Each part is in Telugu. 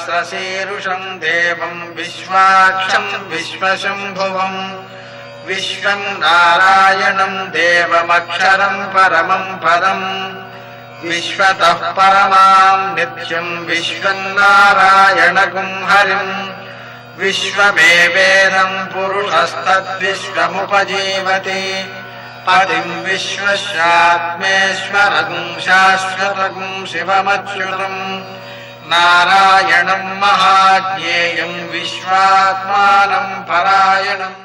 सहस्रशीर्षं देवं विश्वाक्षं विश्वशम्भुवं विश्वं नारायणं देवमक्षरं परमं पदम् विश्वतः परमां नित्यं विश्वं नारायणगुं हरिम् विश्वमेवेदं पुरुषस्तद्विश्वमुपजीवति पतिं विश्वस्यात्मेश्वरगुं शाश्वतगुं शिवमच्युतं नारायणं महाज्ञेयं विश्वात्मानं परायणम्।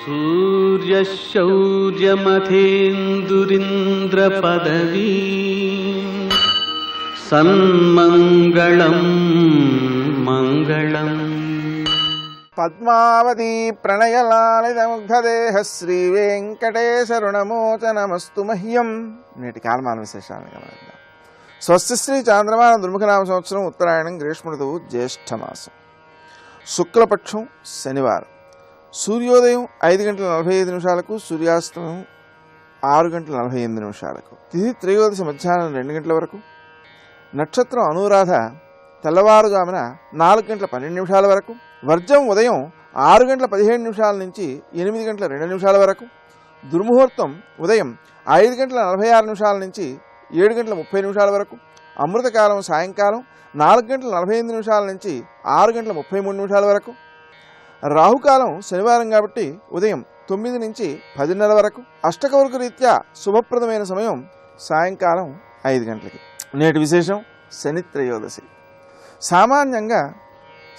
सूर्यशौर्यमथेन्दुरिन्द्रपदवी सन्मङ्गलं मङ्गलम्। పద్మావతి ప్రణయలాలితముగ్ధదేహ శ్రీ వెంకటేశరుణమోచనమస్తు మహ్యం. నేటి కాలమాన విశేషాలను గమనిద్దాం. స్వస్తి శ్రీ చాంద్రమాన దుర్ముఖనామ సంవత్సరం ఉత్తరాయణం గ్రీష్మ ఋతువు జ్యేష్ఠమాసం శుక్లపక్షం శనివారం. సూర్యోదయం 5:45 సూర్యాస్తమయం 6:48. తిథి త్రయోదశి మధ్యాహ్నం 2 గంటల వరకు. నక్షత్రం అనురాధ తెల్లవారుజామున 4:12 వరకు. వర్జం ఉదయం 6:17 నుంచి 8:02 వరకు. దుర్ముహూర్తం ఉదయం 5:46 నుంచి 7:30 వరకు. అమృతకాలం సాయంకాలం 4:45 నుంచి 6:33 వరకు. రాహుకాలం శనివారం కాబట్టి ఉదయం 9 నుంచి 10:30 వరకు. అష్టకవర్గ రీత్యా శుభప్రదమైన సమయం సాయంకాలం 5 గంటలకి. నేటి విశేషం శని త్రయోదశి. సామాన్యంగా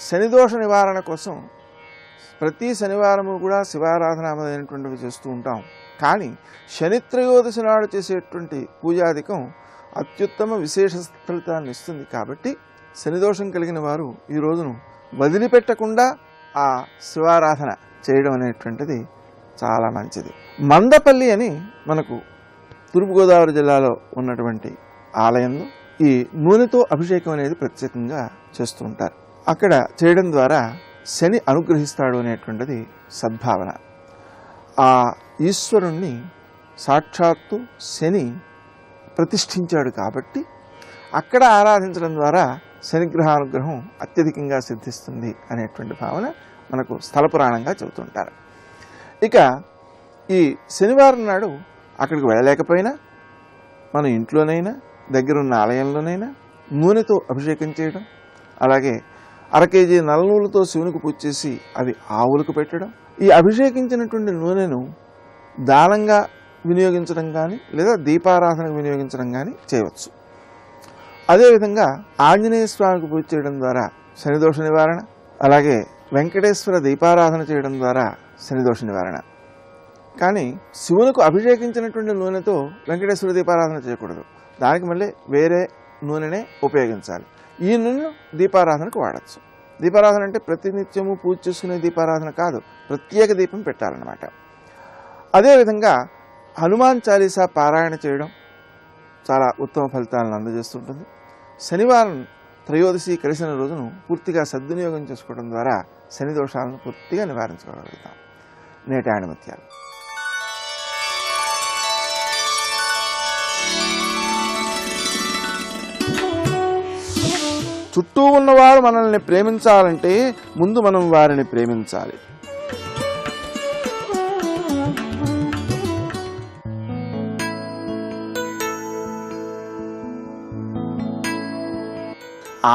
శనిదోష నివారణ కోసం ప్రతి శనివారము కూడా శివారాధన మొదలైనటువంటివి చేస్తూ ఉంటాం. కానీ శని త్రయోదశి నాడు చేసేటువంటి పూజాధికం అత్యుత్తమ విశేష ఫలితాన్ని ఇస్తుంది. కాబట్టి శనిదోషం కలిగిన వారు ఈ రోజును వదిలిపెట్టకుండా ఆ శివారాధన చేయడం అనేటువంటిది చాలా మంచిది. మందపల్లి అని మనకు తూర్పుగోదావరి జిల్లాలో ఉన్నటువంటి ఆలయంలో ఈ నూనెతో అభిషేకం అనేది ప్రత్యేకంగా చేస్తూ ఉంటారు. అక్కడ చేయడం ద్వారా శని అనుగ్రహిస్తాడు అనేటువంటిది సద్భావన. ఆ ఈశ్వరుణ్ణి సాక్షాత్తు శని ప్రతిష్ఠించాడు కాబట్టి అక్కడ ఆరాధించడం ద్వారా శనిగ్రహానుగ్రహం అత్యధికంగా సిద్ధిస్తుంది అనేటువంటి భావన మనకు స్థల పురాణంగా చెబుతుంటారు. ఇక ఈ శనివారం నాడు అక్కడికి వెళ్ళలేకపోయినా మన ఇంట్లోనైనా దగ్గరున్న ఆలయంలోనైనా నూనెతో అభిషేకం చేయడం, అలాగే 1 కేజీ నల్లనూలుతో శివునికి పూజ చేసి అవి ఆవులకు పెట్టడం, ఈ అభిషేకించినటువంటి నూనెను దానంగా వినియోగించడం కానీ లేదా దీపారాధనకు వినియోగించడం కానీ చేయవచ్చు. అదేవిధంగా ఆంజనేయ స్వామికి పూజ చేయడం ద్వారా శనిదోష నివారణ, అలాగే వెంకటేశ్వర దీపారాధన చేయడం ద్వారా శనిదోష నివారణ. కానీ శివునికి అభిషేకించినటువంటి నూనెతో వెంకటేశ్వర దీపారాధన చేయకూడదు. దానికి మళ్ళీ వేరే నూనెనే ఉపయోగించాలి. ఈ నూనెను దీపారాధనకు వాడచ్చు. దీపారాధన అంటే ప్రతినిత్యము పూజ చేసుకునే దీపారాధన కాదు, ప్రత్యేక దీపం పెట్టాలన్నమాట. అదేవిధంగా హనుమాన్ చాలీసా పారాయణ చేయడం చాలా ఉత్తమ ఫలితాలను అందజేస్తుంటుంది. శనివారం త్రయోదశి కలిసిన రోజును పూర్తిగా సద్వినియోగం చేసుకోవడం ద్వారా శని దోషాలను పూర్తిగా నివారించుకోగలుగుతాం. నేటి ఆణిముత్యాలు. చుట్టూ ఉన్నవారు మనల్ని ప్రేమించాలంటే ముందు మనం వారిని ప్రేమించాలి.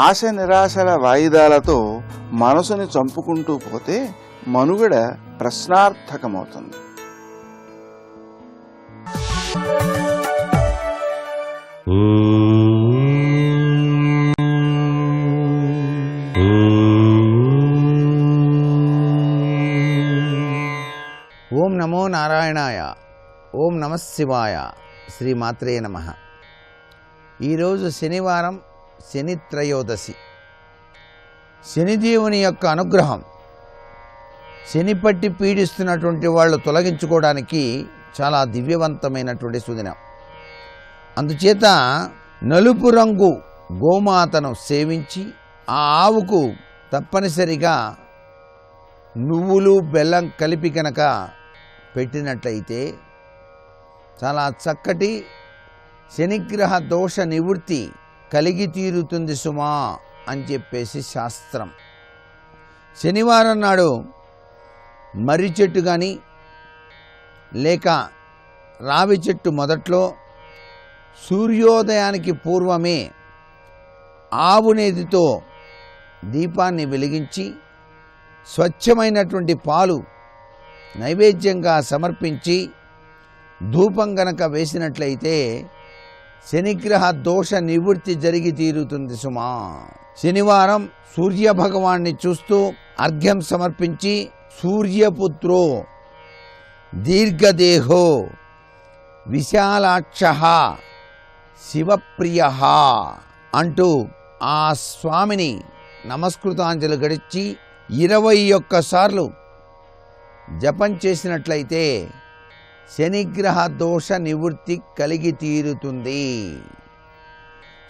ఆశ నిరాశల వాయిదాలతో మనసుని చంపుకుంటూ పోతే మనుగడ ప్రశ్నార్థకమవుతుంది. ఓం నమో నారాయణాయ. ఓం నమ శివాయ. శ్రీమాత్రే నమః. ఈరోజు శనివారం, శని త్రయోదశి. శనిదేవుని యొక్క అనుగ్రహం శని పట్టి పీడిస్తున్నటువంటి వాళ్ళు తొలగించుకోవడానికి చాలా దివ్యవంతమైనటువంటి సుదినం. అందుచేత నలుపు రంగు గోమాతను సేవించి ఆ ఆవుకు తప్పనిసరిగా నువ్వులు బెల్లం కలిపి కనుక పెట్టినట్లయితే చాలా చక్కటి శనిగ్రహ దోష నివృత్తి కలిగి తీరుతుంది సుమా అని చెప్పేసి శాస్త్రం. శనివారం నాడు మర్రి చెట్టు కానీ లేక రావి చెట్టు మొదట్లో సూర్యోదయానికి పూర్వమే ఆవు నేతితో దీపాన్ని వెలిగించి స్వచ్ఛమైనటువంటి పాలు నైవేద్యంగా సమర్పించి ధూపం గనక వేసినట్లయితే శనిగ్రహ దోష నివృత్తి జరిగి తీరుతుంది సుమా. శనివారం సూర్యభగవాన్ని చూస్తూ అర్ఘ్యం సమర్పించి సూర్యపుత్రో దీర్ఘదేహో విశాలాక్ష శివప్రియ అంటూ ఆ స్వామిని నమస్కృతాంజలి గడిచి 21 సార్లు జపం చేసినట్లయితే శనిగ్రహ దోష నివృత్తి కలిగి తీరుతుంది.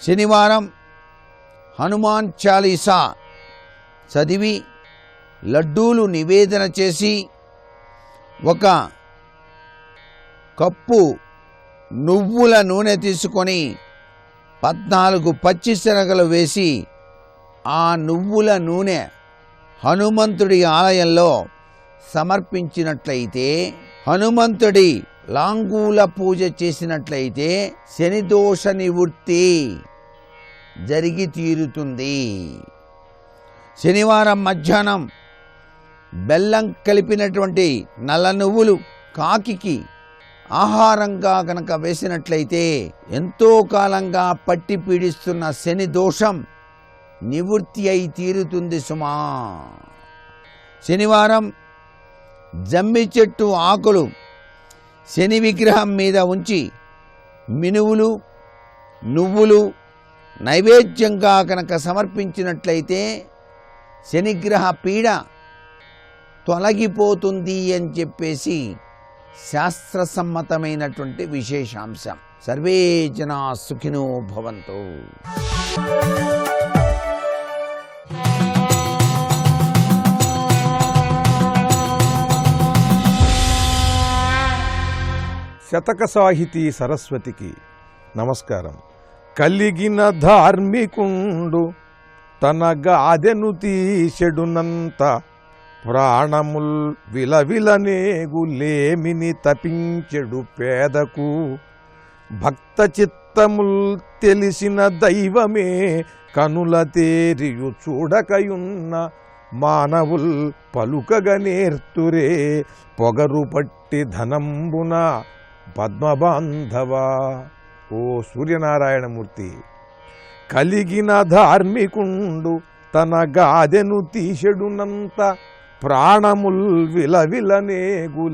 శనివారం హనుమాన్ చాలీసా చదివి లడ్డూలు నివేదన చేసి ఒక కప్పు నువ్వుల నూనె తీసుకొని 14 పచ్చి శనగలు వేసి ఆ నువ్వుల నూనె హనుమంతుడి ఆలయంలో సమర్పించినట్లయితే, హనుమంతుడి లాంగూల పూజ చేసినట్లయితే శనిదోష నివృత్తి జరిగి తీరుతుంది. శనివారం మధ్యాహ్నం బెల్లం కలిపినటువంటి నల్ల నువ్వులు కాకికి ఆహారంగా కనుక వేసినట్లయితే ఎంతో కాలంగా పట్టి పీడిస్తున్న శని దోషం నివృత్తి అయి తీరుతుంది సుమా. శనివారం జమ్మి చెట్టు ఆకులు శని విగ్రహం మీద ఉంచి మినువులు నువ్వులు నైవేద్యంగా కనుక సమర్పించినట్లయితే శనిగ్రహ పీడ తొలగిపోతుంది అని చెప్పేసి శాస్త్రసమ్మతమైనటువంటి విశేషాంశం. సర్వే జనా సుఖినో భవంతు. శతక సాహితీ సరస్వతికి నమస్కారం. కలిగిన ధార్మికుండు తన గాదెను తీసెడునంత ప్రాణముల్ విలవిలనేగులేమిని తపించెడు పేదకు భక్త చిత్తముల్ తెలిసిన దైవమే కనుల తేరియు చూడకయున్న మానవుల్ పలుకగ నేర్తురే పొగరు పట్టి ధనంబున పద్మబాంధవా. ఓ సూర్యనారాయణమూర్తి, కలిగిన ధార్మికుండు తన గాదెను తీసెడునంత ప్రాణముల్ విలవిలనేగులేమిని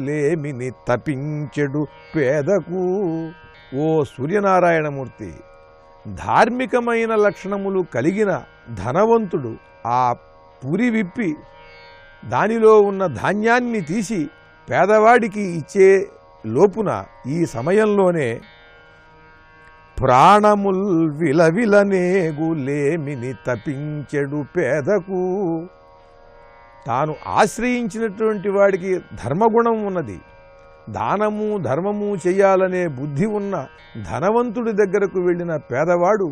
తపించెడు పేదకు. ఓ సూర్యనారాయణమూర్తి, ధార్మికమైన లక్షణములు కలిగిన ధనవంతుడు ఆ పురి విప్పి దానిలో ఉన్న ధాన్యాన్ని తీసి పేదవాడికి ఇచ్చే లోపున ఈ సమయంలోనే ప్రాణముల్ విలవిలనేగులేమిని తపించెడు పేదకు. తాను ఆశ్రయించినటువంటి వాడికి ధర్మగుణం ఉన్నది, దానము ధర్మము చేయాలనే బుద్ధి ఉన్న ధనవంతుడి దగ్గరకు వెళ్ళిన పేదవాడు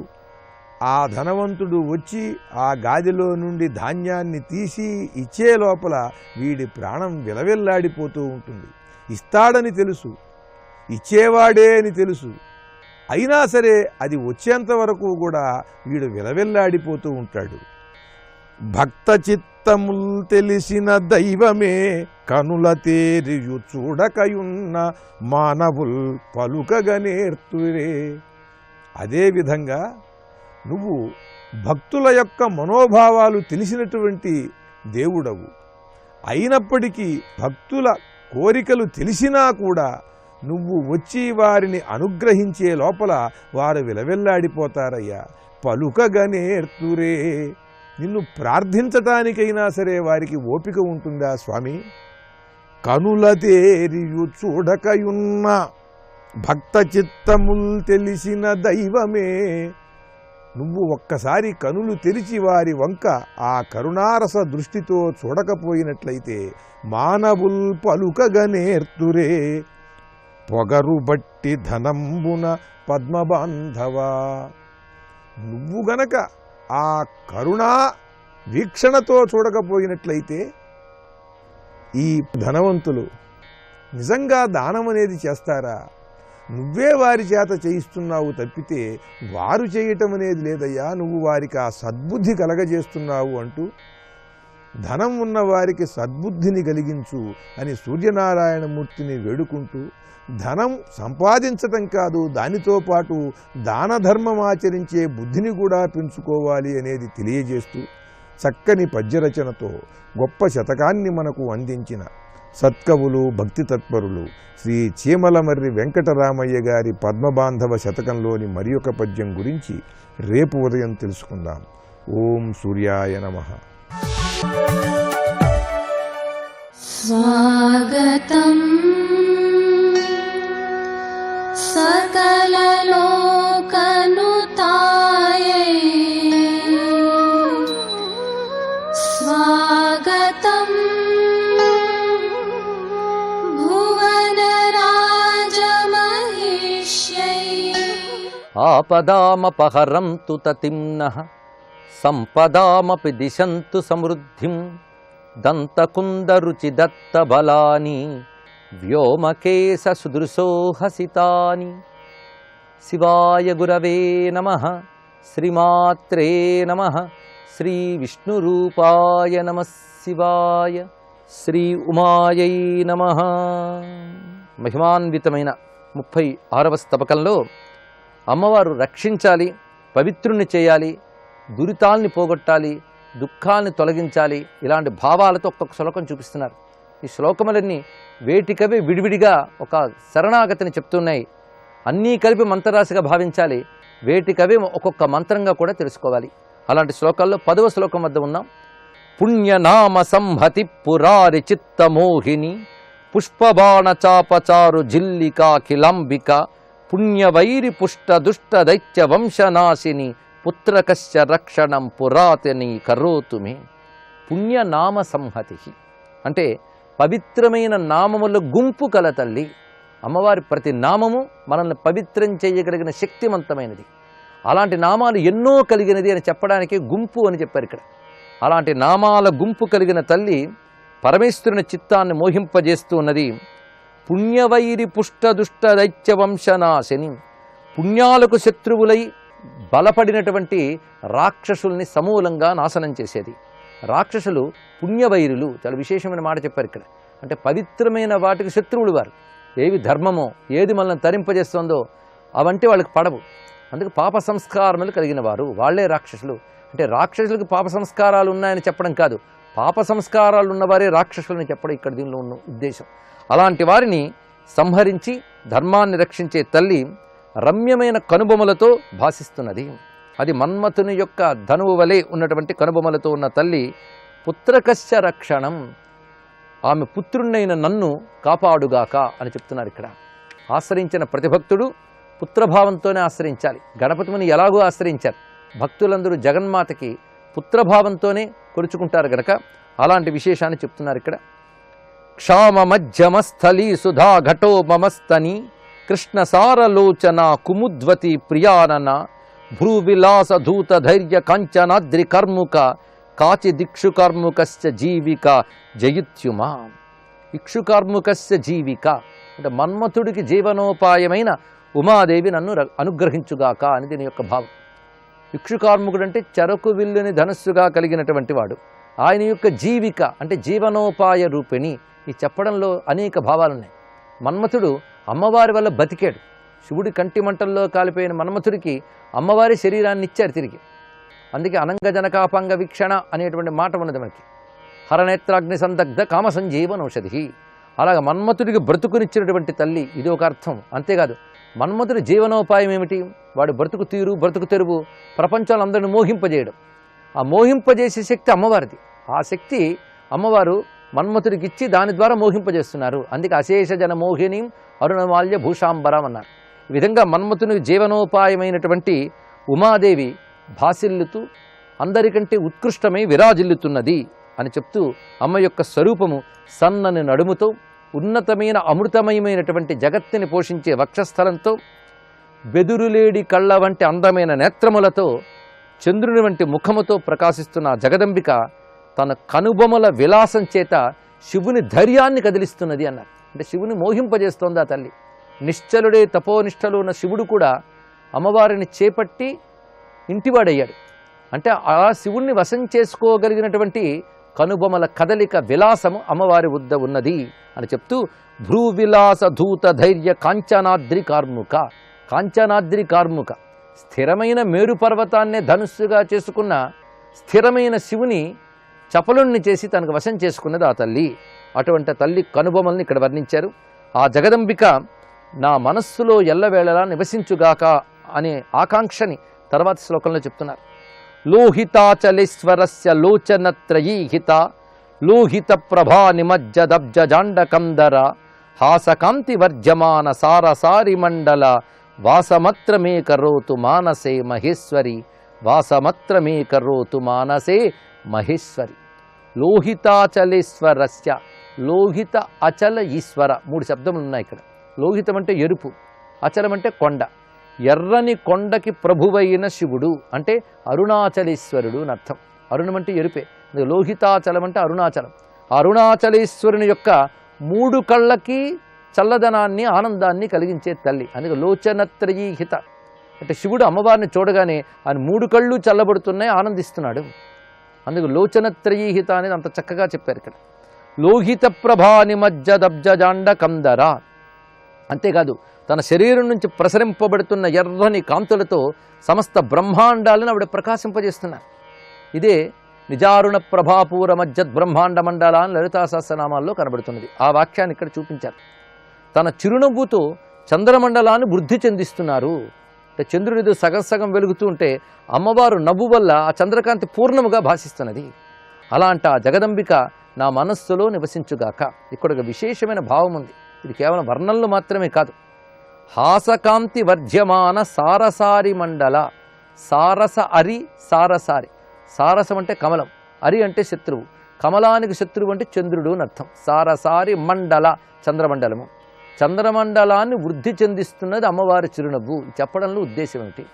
ఆ ధనవంతుడు వచ్చి ఆ గాదిలో నుండి ధాన్యాన్ని తీసి ఇచ్చే లోపల వీడి ప్రాణం విలవిల్లాడిపోతూ ఉంటుంది. ఇస్తాడని తెలుసు, ఇచ్చేవాడే అని తెలుసు, అయినా సరే అది వచ్చేంత వరకు కూడా వీడు విలవిల్లాడిపోతూ ఉంటాడు. భక్త చిత్తముల్ తెలిసిన దైవమే కనుల తేరియు చూడకయున్న మానవుల్ పలుకగ నేర్తురే. అదేవిధంగా నువ్వు భక్తుల యొక్క మనోభావాలు తెలిసినటువంటి దేవుడవు. అయినప్పటికీ భక్తుల కోరికలు తెలిసినా కూడా నువ్వు వచ్చి వారిని అనుగ్రహించే లోపల వారు విలవిల్లాడిపోతారయ్యా. పలుకగ నేర్తురే. నిన్ను ప్రార్థించటానికైనా సరే వారికి ఓపిక ఉంటుందా స్వామి? కనుల తేరియు చూడకయున్న భక్త చిత్తముల్ తెలిసిన దైవమే. నువ్వు ఒక్కసారి కనులు తెరిచి వారి వంక ఆ కరుణారస దృష్టితో చూడకపోయినట్లయితే మానవుల్ పలుకగనేర్తురే పొగరు బట్టి ధనంబున పద్మబాంధవా. నువ్వు గనక ఆ కరుణా వీక్షణతో చూడకపోయినట్లయితే ఈ ధనవంతులు నిజంగా దానం అనేది చేస్తారా? నువ్వే వారి చేత చేయిస్తున్నావు తప్పితే వారు చేయటం అనేది లేదయ్యా, నువ్వు వారికి ఆ సద్బుద్ధి కలగజేస్తున్నావు అంటూ ధనం ఉన్న వారికి సద్బుద్ధిని కలిగించు అని సూర్యనారాయణమూర్తిని వేడుకుంటూ ధనం సంపాదించటం కాదు, దానితో పాటు దాన ధర్మం ఆచరించే బుద్ధిని కూడా పెంచుకోవాలి అనేది తెలియజేస్తూ చక్కని పద్యరచనతో గొప్ప శతకాన్ని మనకు అందించిన సత్కవులు భక్తి తత్పరులు శ్రీ చీమలమర్రి వెంకటరామయ్య గారి పద్మబాంధవ శతకంలోని మరి ఒక పద్యం గురించి రేపు ఉదయం తెలుసుకుందాం. ఓం సూర్యాయ నమః. స్వాగతం సకలలోకనుతాయై స్వాగతం భువనరాజమహిష్యై. ఆపదామపహరంతు తతిమ్నః సంపదామపి దిశంతు సమృద్ధిం దంతకుందరుచి దత్తబలాని వ్యోమకేశ సుదృశోహసితాని. శివాయ గురవే నమః. శ్రీమాత్రే నమః. శ్రీ విష్ణురూపాయ నమః శివాయ. శ్రీ ఉమాయై నమః. మహిమాన్వితమైన 36వ స్తబకంలో అమ్మవారు రక్షించాలి, పవిత్రుణ్ణి చేయాలి, దురితాల్ని పోగొట్టాలి, దుఃఖాల్ని తొలగించాలి, ఇలాంటి భావాలతో ఒక్కొక్క శ్లోకం చూపిస్తున్నారు. ఈ శ్లోకములన్నీ వేటికవే విడివిడిగా ఒక శరణాగతిని చెప్తున్నాయి. అన్నీ కలిపి మంత్రరాశిగా భావించాలి, వేటికవే ఒక్కొక్క మంత్రంగా కూడా తెలుసుకోవాలి. అలాంటి శ్లోకాల్లో 10వ శ్లోకం వద్ద ఉన్నాం. పుణ్యనామ సంహతి పురారి చిత్తమోహిని పుష్పబాణ చాపచారు జిల్లికాఖిలంబిక పుణ్యవైరి పుష్ట దుష్ట దైత్య వంశనాశిని పుత్రకశ్చ రక్షణం పురాతని కరోతుమే. పుణ్యనామ సంహతి అంటే పవిత్రమైన నామముల గుంపు కల తల్లి. అమ్మవారి ప్రతి నామము మనల్ని పవిత్రం చేయగలిగిన శక్తివంతమైనది. అలాంటి నామాలు ఎన్నో కలిగినది అని చెప్పడానికి గుంపు అని చెప్పారు ఇక్కడ. అలాంటి నామాల గుంపు కలిగిన తల్లి పరమేశ్వరుని చిత్తాన్ని మోహింపజేస్తూ ఉన్నది. పుణ్యవైరి పుష్ట దుష్ట దైత్య వంశనాశిని, పుణ్యాలకు శత్రువులై బలపడినటువంటి రాక్షసుల్ని సమూలంగా నాశనం చేసేది. రాక్షసులు పుణ్యవైరులు, చాలా విశేషమైన మాట చెప్పారు ఇక్కడ. అంటే పవిత్రమైన వాటికి శత్రువులు వారు. ఏవి ధర్మమో, ఏది మనల్ని తరింపజేస్తుందో అవంటే వాళ్ళకి పడవు. అందుకే పాప సంస్కారములు కలిగిన వారు వాళ్ళే రాక్షసులు. అంటే రాక్షసులకు పాప సంస్కారాలు ఉన్నాయని చెప్పడం కాదు, పాప సంస్కారాలు ఉన్నవారే రాక్షసులని చెప్పడం ఇక్కడ దీనిలో ఉన్న ఉద్దేశం. అలాంటి వారిని సంహరించి ధర్మాన్ని రక్షించే తల్లి రమ్యమైన కనుబొమలతో భాసిస్తున్నది. అది మన్మథుని యొక్క ధనువు వలె ఉన్నటువంటి కనుబొమలతో ఉన్న తల్లి. పుత్రకశ్చ రక్షణం, ఆమె పుత్రుణ్ణైన నన్ను కాపాడుగాక అని చెప్తున్నారు ఇక్కడ. ఆశ్రయించిన ప్రతిభక్తుడు పుత్రభావంతోనే ఆశ్రయించాలి. గణపతిని ఎలాగో ఆశ్రయించారు, భక్తులందరూ జగన్మాతకి పుత్రభావంతోనే కొలుచుకుంటారు గనక అలాంటి విశేషాన్ని చెప్తున్నారు ఇక్కడ. క్షామ మధ్యమస్థలీ సుధా ఘటో మమస్తని కృష్ణ సారలోచన కుముద్వతి ప్రియానన భ్రూవిలాస ధూత ధైర్య కాంచనాద్రి కర్ముక కాచి దిక్షుకర్ముకశ్చ జీవిక జయిత్యుమా. ఇక్షుకర్ముకశ్చ జీవిక అంటే మన్మథుడికి జీవనోపాయమైన ఉమాదేవి నన్ను అనుగ్రహించుగాక అని దీని యొక్క భావం. ఇక్షుకార్ముకుడు అంటే చెరకు విల్లుని ధనస్సుగా కలిగినటువంటి వాడు. ఆయన యొక్క జీవిక అంటే జీవనోపాయ రూపిణి. ఈ చెప్పడంలో అనేక భావాలున్నాయి. మన్మథుడు అమ్మవారి వల్ల బతికాడు. శివుడి కంటి మంటల్లో కాలిపోయిన మన్మథుడికి అమ్మవారి శరీరాన్ని ఇచ్చారు తిరిగి. అందుకే అనంగజనకాపంగ వీక్షణ అనేటువంటి మాట ఉన్నది మనకి. హరనేత్రాగ్ని సందగ్ధ కామ సంజీవనౌషధి. అలాగ మన్మథుడికి బ్రతుకునిచ్చినటువంటి తల్లి, ఇది ఒక అర్థం. అంతేకాదు మన్మథుడి జీవనోపాయం ఏమిటి? వాడు బ్రతుకు తీరు, బ్రతుకు తెరువు, ప్రపంచాలు అందరిని మోహింపజేయడం. ఆ మోహింపజేసే శక్తి అమ్మవారిది. ఆ శక్తి అమ్మవారు మన్మథుడికి ఇచ్చి దాని ద్వారా మోహింపజేస్తున్నారు. అందుకే అశేష జన మోహినీం అరుణమాల్య భూషాంబరం అన్నారు. ఈ విధంగా మన్మథునికి జీవనోపాయమైనటువంటి ఉమాదేవి భాసిల్లుతూ అందరికంటే ఉత్కృష్టమై విరాజిల్లుతున్నది అని చెప్తూ అమ్మ యొక్క స్వరూపము సన్నని నడుముతో, ఉన్నతమైన అమృతమయమైనటువంటి జగత్తుని పోషించే వక్షస్థలంతో, బెదురులేడి కళ్ళ వంటి అందమైన నేత్రములతో, చంద్రుని వంటి ముఖముతో ప్రకాశిస్తున్న జగదంబిక తన కనుబొమల విలాసం చేత శివుని ధైర్యాన్ని కదిలిస్తున్నది అన్నారు. అంటే శివుని మోహింపజేస్తోంది ఆ తల్లి. నిశ్చలుడే తపోనిష్టలో ఉన్న శివుడు కూడా అమ్మవారిని చేపట్టి ఇంటివాడయ్యాడు. అంటే ఆ శివుణ్ణి వశం చేసుకోగలిగినటువంటి కనుబొమల కదలిక విలాసము అమ్మవారి వద్ద ఉన్నది అని చెప్తూ భ్రూవిలాస ధూత ధైర్య కాంచనాద్రి కార్ముక, కాంచనాద్రి కార్ముక, స్థిరమైన మేరు పర్వతాన్నే ధనుస్సుగా చేసుకున్న స్థిరమైన శివుని చపలుణ్ణి చేసి తనకు వశం చేసుకున్నది ఆ తల్లి. అటువంటి తల్లి కనుబొమల్ని ఇక్కడ వర్ణించారు. ఆ జగదంబిక నా మనస్సులో ఎల్లవేళలా నివసించుగాక అనే ఆకాంక్షని తర్వాత శ్లోకంలో చెప్తున్నారు. లోహితాచలేశ్వరస్య లోచనత్రయీహిత లోహిత ప్రభా నిమజ్జదబ్జాండకందర హాసకాంతి వర్జమాన సారసారి మండల వాసమత్రమే కరోతు మానసే మహేశ్వరి, వాసమత్రమే కరోతు మానసే మహేశ్వరి. లోహితాచలేశ్వరస్య, లోహిత అచల ఈశ్వర, 3 శబ్దములు ఉన్నాయి ఇక్కడ. లోహితం అంటే ఎరుపు, అచలం అంటే కొండ. ఎర్రని కొండకి ప్రభువైన శివుడు అంటే అరుణాచలేశ్వరుడు అని అర్థం. అరుణం అంటే ఎరుపే, లోహితాచలం అంటే అరుణాచలం. అరుణాచలేశ్వరుని యొక్క 3 కళ్ళకి చల్లదనాన్ని ఆనందాన్ని కలిగించే తల్లి. అందుకే లోచనత్రయీహిత అంటే శివుడు అమ్మవారిని చూడగానే ఆయన 3 కళ్ళు చల్లబడుతున్నాయి, ఆనందిస్తున్నాడు. అందుకు లోచనత్రయీహిత అనేది అంత చక్కగా చెప్పారు ఇక్కడ. లోహిత ప్రభా నిమజ్జదబ్జాండ కందర, అంతేకాదు తన శరీరం నుంచి ప్రసరింపబడుతున్న ఎర్రని కాంతులతో సమస్త బ్రహ్మాండాలను ఆవిడ ప్రకాశింపజేస్తున్నారు. ఇదే నిజారుణ ప్రభాపూర మజ్జద్ బ్రహ్మాండ మండల అని లలితా సహస్రనామాల్లో కనబడుతున్నది. ఆ వాక్యాన్ని ఇక్కడ చూపించారు. తన చిరునవ్వుతో చంద్రమండలాన్ని వృద్ధి చెందిస్తున్నారు. అంటే చంద్రుడితో సగం సగం వెలుగుతూ ఉంటే అమ్మవారు నవ్వు వల్ల ఆ చంద్రకాంతి పూర్ణముగా భాషిస్తున్నది. అలాంటి ఆ జగదంబిక నా మనస్సులో నివసించుగాక. ఇక్కడ ఒక విశేషమైన భావం ఉంది. ఇది కేవలం వర్ణనలు మాత్రమే కాదు. హాసకాంతి వర్జ్యమాన సారసారి మండల, సారస అరి సారసారి. సారసం అంటే కమలం, అరి అంటే శత్రువు, కమలానికి శత్రువు అంటే చంద్రుడు అని అర్థం. సారసారి మండల చంద్రమండలము, చంద్రమండలాన్ని వృద్ధి చెందిస్తున్నది అమ్మవారి చిరునవ్వు. చెప్పడంలో ఉద్దేశం ఏమిటి?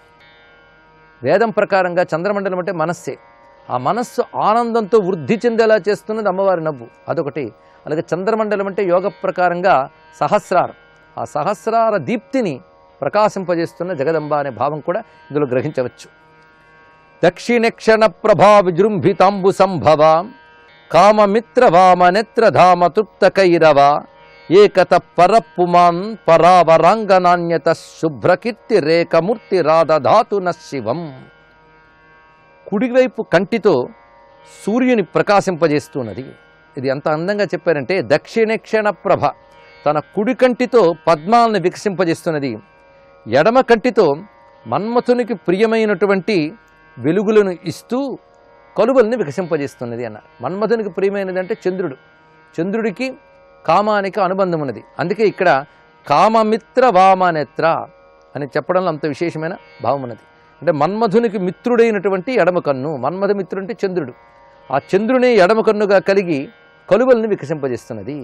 వేదం ప్రకారంగా చంద్రమండలం అంటే మనస్సే. ఆ మనస్సు ఆనందంతో వృద్ధి చెందేలా చేస్తున్నది అమ్మవారి నవ్వు, అదొకటి. అలాగే చంద్రమండలం అంటే యోగ ప్రకారంగా సహస్రారం, ఆ సహస్రార దీప్తిని ప్రకాశింపజేస్తున్న జగదంబ అనే భావం కూడా ఇందులో గ్రహించవచ్చు. దక్షిణక్షణ ప్రభా విజృంభితాంబు సంభవ కామమిత్ర వామనేత్రధామ తృప్తకైరవ ఏకత పరపుమాన్ పరావరాంగనాన్యత శుభ్రకీర్తి రేఖమూర్తి రాధధాతు శివం. కుడివైపు కంటితో సూర్యుని ప్రకాశింపజేస్తున్నది. ఇది ఎంత అందంగా చెప్పారంటే దక్షిణక్షణ ప్రభ తన కుడి కంటితో పద్మాలను వికసింపజేస్తున్నది, ఎడమ కంటితో మన్మథునికి ప్రియమైనటువంటి వెలుగులను ఇస్తూ కలువల్ని వికసింపజేస్తున్నది అన్నారు. మన్మథునికి ప్రియమైనది అంటే చంద్రుడు, చంద్రుడికి కామానికి అనుబంధం ఉన్నది. అందుకే ఇక్కడ కామమిత్ర వామనేత్ర అని చెప్పడంలో అంత విశేషమైన భావం ఉన్నది. అంటే మన్మథునికి మిత్రుడైనటువంటి ఎడమ కన్ను, మన్మథ మిత్రుడు అంటే చంద్రుడు, ఆ చంద్రుని ఎడమ కన్నుగా కలిగి కలువల్ని వికసింపజేస్తున్నది.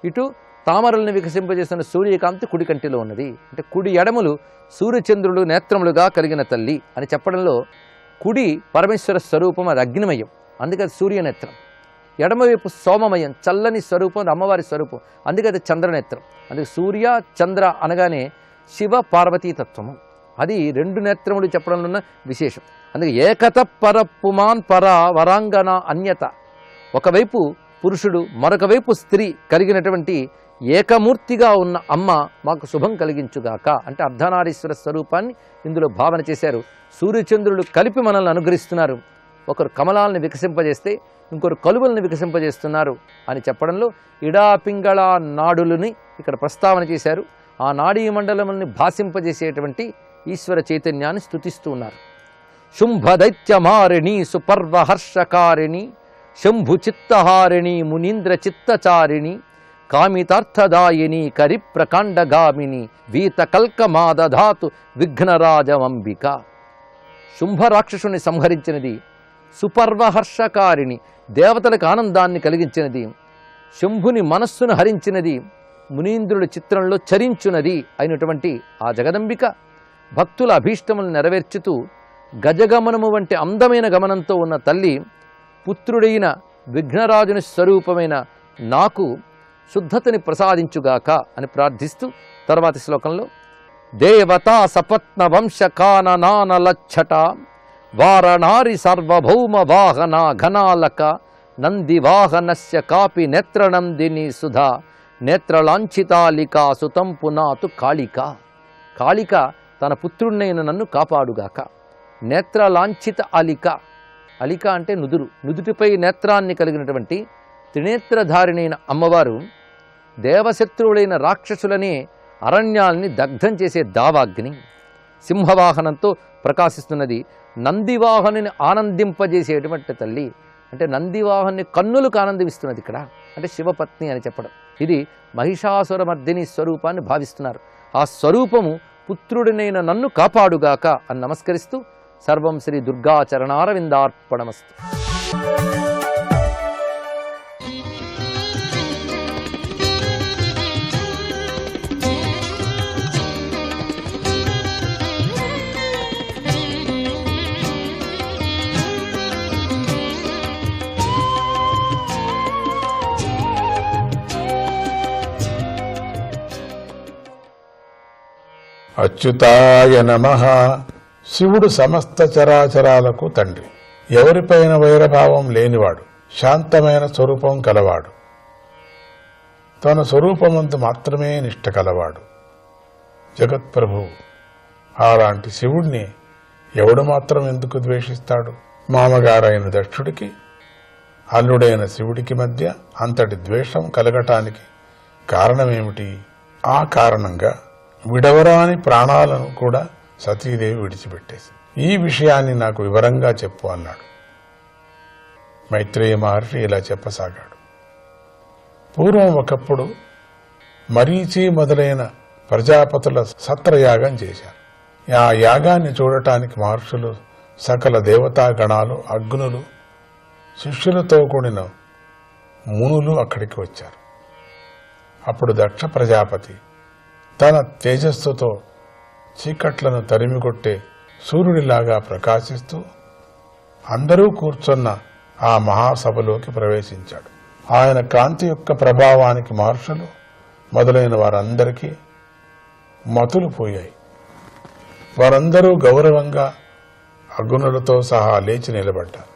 ఇటు తామరల్ని వికసింపజేస్తున్న సూర్యకాంతి కుడి కంటిలో ఉన్నది. అంటే కుడి ఎడములు సూర్యచంద్రులు నేత్రములుగా కలిగిన తల్లి అని చెప్పడంలో కుడి పరమేశ్వర స్వరూపం, అది అగ్నిమయం, అందుకే అది సూర్యనేత్రం. ఎడమవైపు సోమమయం చల్లని స్వరూపం, అమ్మవారి స్వరూపం, అందుకే అది చంద్రనేత్రం. అందుకే సూర్య చంద్ర అనగానే శివ పార్వతీ తత్వము, అది 2 నేత్రములు చెప్పడంలో ఉన్న విశేషం. అందుకే ఏకత పరపుమాన్ పర వరాంగన అన్యత, ఒకవైపు పురుషుడు మరొక వైపు స్త్రీ కలిగినటువంటి ఏకమూర్తిగా ఉన్న అమ్మ మాకు శుభం కలిగించుగాక అంటే అర్ధనారీశ్వర స్వరూపాన్ని ఇందులో భావన చేశారు. సూర్యచంద్రులు కలిపి మనల్ని అనుగ్రహిస్తున్నారు. ఒకరు కమలాలను వికసింపజేస్తే ఇంకొకరు కలువల్ని వికసింపజేస్తున్నారు అని చెప్పడంలో ఇడాపింగళ నాడులని ఇక్కడ ప్రస్తావన చేశారు. ఆ నాడీ మండలముల్ని భాషింపజేసేటువంటి ఈశ్వర చైతన్యాన్ని స్తుతిస్తూ ఉన్నారు. శుంభదైత్యమారిణి సుపర్వహర్షకారిణి శంభు చిత్తహారిణి మునీంద్ర చిత్తచారిణి కామితార్థదాయిని కరిప్రకాండగామిని వీతకల్కమాదధాతు విఘ్నరాజమంబిక. శుంభరాక్షసుని సంహరించినది, సుపర్వహర్షకారిణి దేవతలకు ఆనందాన్ని కలిగించినది, శంభుని మనస్సును హరించినది, మునీంద్రుడి చిత్రంలో చరించున్నది అయినటువంటి ఆ జగదంబిక భక్తుల అభీష్టములను నెరవేర్చుతూ గజగమనము వంటి అందమైన గమనంతో ఉన్న తల్లి పుత్రుడైన విఘ్నరాజుని స్వరూపమైన నాకు శుద్ధతని ప్రసాదించుగాక అని ప్రార్థిస్తూ తర్వాతి శ్లోకంలో దేవతా సపత్న వంశకాననానలచ్చట వారణారి సార్వభౌమ వాహన ఘనాలక నంది వాహనస్య కాపి నేత్రనందిని సుధా నేత్రలాంఛితాలికా సుతం పునాతు కాళిక. కాళిక తన పుత్రుణ్ణైన నన్ను కాపాడుగాక. నేత్రలాంఛిత అలిక, అలిక అంటే నుదురు, నుదుటిపై నేత్రాన్ని కలిగినటువంటి త్రినేత్రధారిణైన అమ్మవారు దేవశత్రువులైన రాక్షసులనే అరణ్యాల్ని దగ్ధం చేసే దావాగ్ని సింహవాహనంతో ప్రకాశిస్తున్నది. నందివాహనుని ఆనందింపజేసేటువంటి తల్లి అంటే నందివాహన్ని కన్నులకు ఆనందిస్తున్నది ఇక్కడ అంటే శివపత్ని అని చెప్పడం. ఇది మహిషాసురమర్దిని స్వరూపాన్ని భావిస్తున్నారు. ఆ స్వరూపము పుత్రుడినైన నన్ను కాపాడుగాక అని నమస్కరిస్తూ సర్వం శ్రీ దుర్గా చరణారవిందార్పణమస్తు. అచ్యుతాయ నమః. శివుడు సమస్త చరాచరాలకు తండ్రి. ఎవరిపైన వైరభావం లేనివాడు, శాంతమైన స్వరూపం కలవాడు, తన స్వరూపమందు మాత్రమే నిష్ట కలవాడు జగత్ప్రభువు. అలాంటి శివుణ్ణి ఎవడు మాత్రం ఎందుకు ద్వేషిస్తాడు? మామగారైన దక్షుడికి అల్లుడైన శివుడికి మధ్య అంతటి ద్వేషం కలగటానికి కారణమేమిటి? ఆ కారణంగా విడవరాని ప్రాణాలను కూడా సతీదేవి విడిచిపెట్టేసింది. ఈ విషయాన్ని నాకు వివరంగా చెప్పు అన్నాడు. మైత్రేయ మహర్షి ఇలా చెప్పసాగాడు. పూర్వం ఒకప్పుడు మరీచి మొదలైన ప్రజాపతుల సత్రయాగం చేశారు. ఆ యాగాన్ని చూడటానికి మహర్షులు, సకల దేవతాగణాలు, అగ్నులు, శిష్యులతో కూడిన మునులు అక్కడికి వచ్చారు. అప్పుడు దక్ష ప్రజాపతి తన తేజస్సుతో చీకట్లను తరిమికొట్టే సూర్యుడిలాగా ప్రకాశిస్తూ అందరూ కూర్చున్న ఆ మహాసభలోకి ప్రవేశించాడు. ఆయన కాంతి యొక్క ప్రభావానికి మహర్షులు మొదలైన వారందరికీ మతులు పోయాయి. వారందరూ గౌరవంగా అగ్నులతో సహా లేచి నిలబడ్డారు.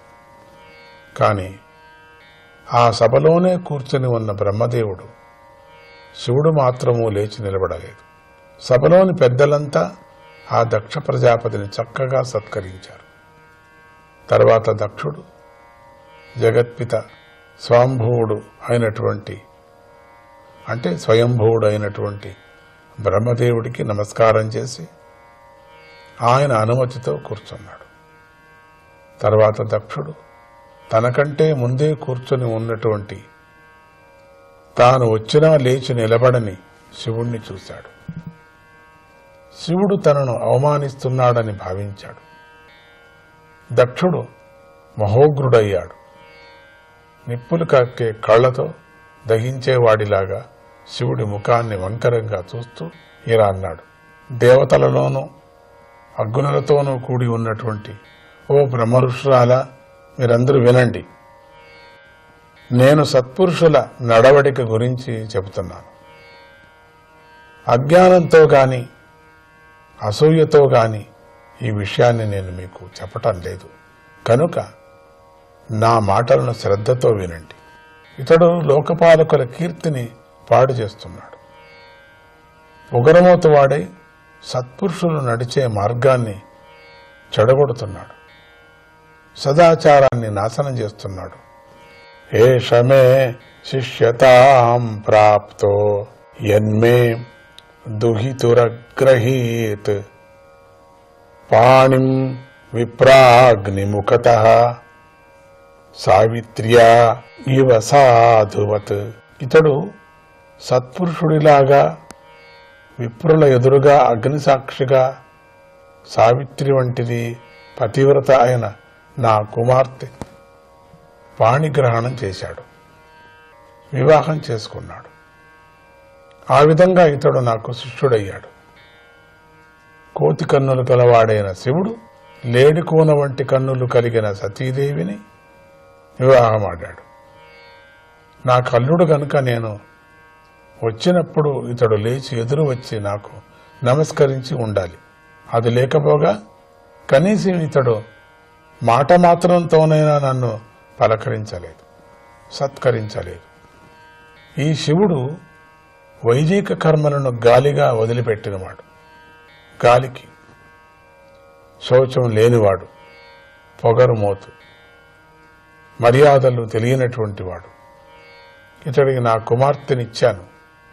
కానీ ఆ సభలోనే కూర్చుని ఉన్న బ్రహ్మదేవుడు, శివుడు మాత్రము లేచి నిలబడలేదు. సభలోని పెద్దలంతా ఆ దక్ష ప్రజాపతిని చక్కగా సత్కరించారు. తర్వాత దక్షుడు జగత్పిత స్వయంభువుడు అయినటువంటి బ్రహ్మదేవుడికి నమస్కారం చేసి ఆయన అనుమతితో కూర్చున్నాడు. తర్వాత దక్షుడు తనకంటే ముందే కూర్చొని ఉన్నటువంటి, తాను వచ్చినా లేచి నిలబడని శివుణ్ణి చూశాడు. శివుడు తనను అవమానిస్తున్నాడని భావించాడు. దక్షుడు మహోగ్రుడయ్యాడు. నిప్పులు కక్కే కళ్లతో దహించేవాడిలాగా శివుడి ముఖాన్ని వంకరంగా చూస్తూ ఇలా అన్నాడు. దేవతలలోనూ అగ్నులతోనూ కూడి ఉన్నటువంటి ఓ బ్రహ్మఋషులారా, మీరందరూ వినండి. నేను సత్పురుషుల నడవడిక గురించి చెబుతున్నాను. అజ్ఞానంతో గాని అసూయతో గాని ఈ విషయాన్ని నేను మీకు చెప్పటం లేదు. కనుక నా మాటలను శ్రద్ధతో వినండి. ఇతడు లోకపాలకుల కీర్తిని పాడు చేస్తున్నాడు. పొగరమోతు వాడై సత్పురుషులు నడిచే మార్గాన్ని చెడగొడుతున్నాడు. సదాచారాన్ని నాశనం చేస్తున్నాడు. ఏషమే శిష్యతాం ప్రాప్తో యన్మే దుహితురగ్రహీత్ పాణిం విప్రాగ్నిముఖతః సావిత్ర్యా ఇవ సాధువత్. ఇతడు సత్పురుషుడిలాగా విప్రుల ఎదురుగా అగ్నిసాక్షిగా సావిత్రి వంటిది పతివ్రత అయిన నా కుమార్తె పాణిగ్రహణం చేశాడు, వివాహం చేసుకున్నాడు. ఆ విధంగా ఇతడు నాకు శిష్యుడయ్యాడు. కోతి కన్నులు గలవాడైన శివుడు లేడికోన వంటి కన్నులు కలిగిన సతీదేవిని వివాహమాడాడు. నా కల్లుడు గనుక నేను వచ్చినప్పుడు ఇతడు లేచి ఎదురు వచ్చి నాకు నమస్కరించి ఉండాలి. అది లేకపోగా కనీసం ఇతడు మాట మాత్రంతోనైనా నన్ను పలకరించలేదు, సత్కరించలేదు. ఈ శివుడు వైదిక కర్మలను గాలిగా వదిలిపెట్టినవాడు, గాలికి శౌచం లేనివాడు, పొగరుమోతు, మర్యాదలు తెలియనటువంటి వాడు. ఇతడికి నా కుమార్తెనిచ్చాను.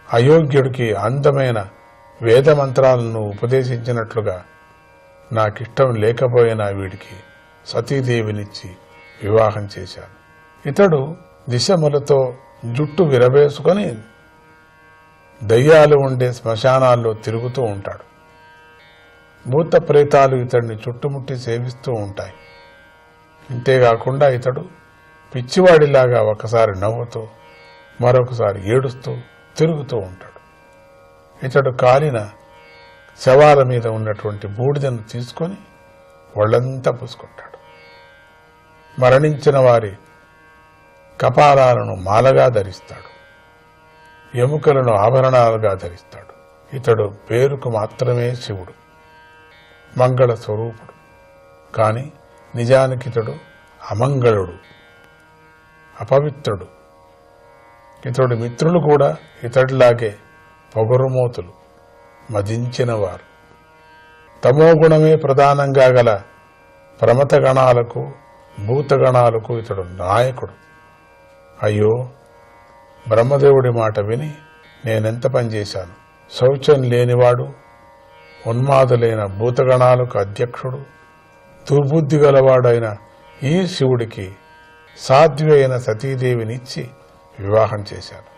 అయోగ్యుడికి అందమైన వేద మంత్రాలను ఉపదేశించినట్లుగా నాకిష్టం లేకపోయినా వీడికి సతీదేవినిచ్చి వివాహం చేశాను. ఇతడు దిశములతో జుట్టు విరవేసుకొని దయ్యాలు ఉండే శ్మశానాల్లో తిరుగుతూ ఉంటాడు. భూత ప్రేతాలు ఇతడిని చుట్టుముట్టి సేవిస్తూ ఉంటాయి. ఇంతేకాకుండా ఇతడు పిచ్చివాడిలాగా ఒకసారి నవ్వుతూ మరొకసారి ఏడుస్తూ తిరుగుతూ ఉంటాడు. ఇతడు కాలిన శవాల మీద ఉన్నటువంటి బూడిదను తీసుకొని ఒళ్ళంతా పూసుకుంటాడు. మరణించిన వారి కపాలాలను మాలగా ధరిస్తాడు, ఎముకలను ఆభరణాలుగా ధరిస్తాడు. ఇతడు పేరుకు మాత్రమే శివుడు, మంగళ స్వరూపుడు. కాని నిజానికి ఇతడు అమంగళుడు, అపవిత్రుడు. ఇతడు మిత్రులు కూడా ఇతడిలాగే పొగరుమోతులు, మదించినవారు. తమోగుణమే ప్రధానంగా గల ప్రమథగణాలకు భూతగణాలకు ఇతడు నాయకుడు. అయ్యో, బ్రహ్మదేవుడి మాట విని నేనెంత పనిచేశాను. శౌచం లేనివాడు, ఉన్మాదులైన భూతగణాలకు అధ్యక్షుడు, దుర్బుద్ధి గలవాడైన ఈ శివుడికి సాధ్వి అయిన సతీదేవినిచ్చి వివాహం చేశాను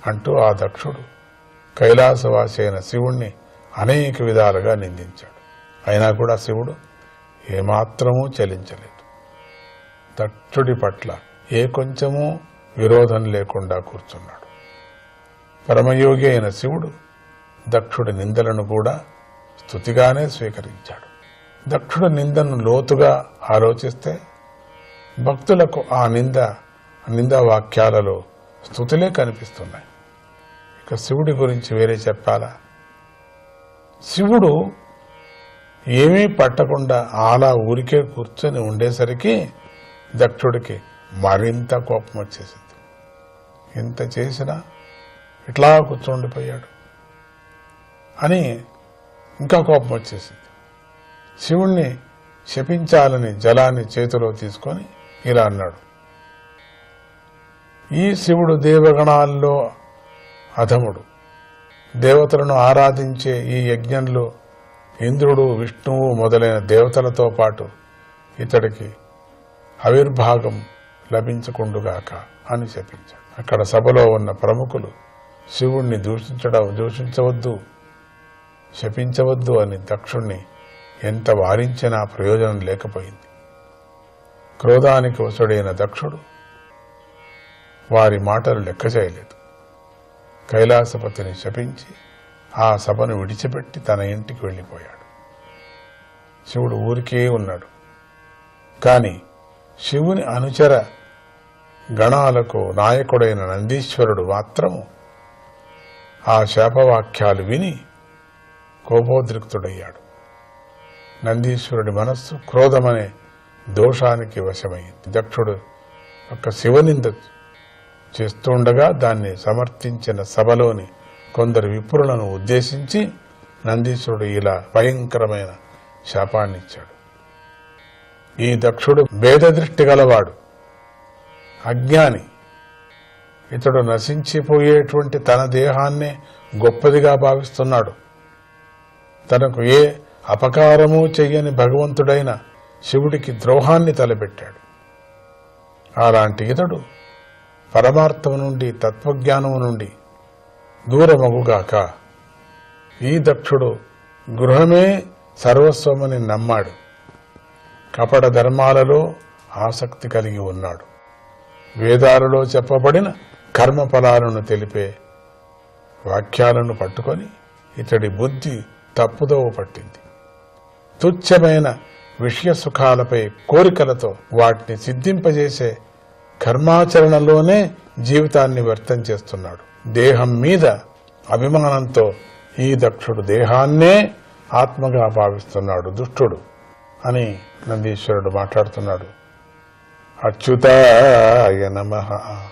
అంటూ ఆ దక్షుడు కైలాసవాసి అయిన శివుణ్ణి అనేక విధాలుగా నిందించాడు. అయినా కూడా శివుడు ఏమాత్రమూ చలించలేదు. దక్షుడి పట్ల ఏ కొంచెమూ విరోధం లేకుండా కూర్చున్నాడు. పరమయోగి అయిన శివుడు దక్షుడి నిందలను కూడా స్తుతిగానే స్వీకరించాడు. దక్షుడి నిందను లోతుగా ఆలోచిస్తే భక్తులకు ఆ నిందా వాక్యాలలో స్తుతులే కనిపిస్తున్నాయి. ఇక శివుడి గురించి వేరే చెప్పాలా? శివుడు ఏమీ పట్టకుండా అలా ఊరికే కూర్చొని ఉండేసరికి దక్షుడికి మరింత కోపం వచ్చేసింది. ఇంత చేసినా ఇట్లా కూర్చోండిపోయాడు అని ఇంకా కోపం వచ్చేసింది. శివుణ్ణి శపించాలని జలాన్ని చేతిలో తీసుకొని ఇలా అన్నాడు: ఈ శివుడు దేవగణాల్లో అధముడు. దేవతలను ఆరాధించే ఈ యజ్ఞంలో ఇంద్రుడు, విష్ణువు మొదలైన దేవతలతో పాటు ఇతడికి ఆవిర్భాగం లభించకుండుగాక అని శపించాడు. అక్కడ సభలో ఉన్న ప్రముఖులు శివుణ్ణి దూషించవద్దు, శపించవద్దు అని దక్షుణ్ణి ఎంత వారించినా ప్రయోజనం లేకపోయింది. క్రోధానికి వసుడైన దక్షుడు వారి మాటలు లెక్క చేయలేదు. కైలాసపతిని శపించి ఆ సభను విడిచిపెట్టి తన ఇంటికి వెళ్ళిపోయాడు. శివుడు ఊరికే ఉన్నాడు. కాని శివుని అనుచర గణాలకు నాయకుడైన నందీశ్వరుడు మాత్రము ఆ శాపవాక్యాలు విని కోపోద్రిక్తుడయ్యాడు. నందీశ్వరుడి మనస్సు క్రోధమనే దోషానికి వశమైంది. దక్షుడు ఒక శివనింద చేస్తుండగా దాన్ని సమర్థించిన సభలోని కొందరు విప్రులను ఉద్దేశించి నందీశ్వరుడు ఇలా భయంకరమైన శాపాన్నిచ్చాడు: ఈ దక్షుడు భేదదృష్టి గలవాడు, అజ్ఞాని. ఇతడు నశించిపోయేటువంటి తన దేహాన్నే గొప్పదిగా భావిస్తున్నాడు. తనకు ఏ అపకారమూ చెయ్యని భగవంతుడైన శివుడికి ద్రోహాన్ని తలపెట్టాడు. అలాంటి ఇతడు పరమార్థము నుండి, తత్వజ్ఞానము నుండి దూరమగుగాక. ఈ దక్షుడు గృహమే సర్వస్వమని నమ్మాడు. కపట ధర్మాలలో ఆసక్తి కలిగి ఉన్నాడు. వేదాలలో చెప్పబడిన కర్మఫలాలను తెలిపే వాక్యాలను పట్టుకొని ఇతడి బుద్ధి తప్పుదోవ పట్టింది. తుచ్చమైన విషయ సుఖాలపై కోరికలతో వాటిని సిద్ధింపజేసే కర్మాచరణలోనే జీవితాన్ని వ్యర్థం చేస్తున్నాడు. దేహం మీద అభిమానంతో ఈ దక్షుడు దేహాన్నే ఆత్మగా భావిస్తున్నాడు, దుష్టుడు అని నందీశ్వరుడు మాట్లాడుతున్నాడు. అచ్యుతాయ నమః.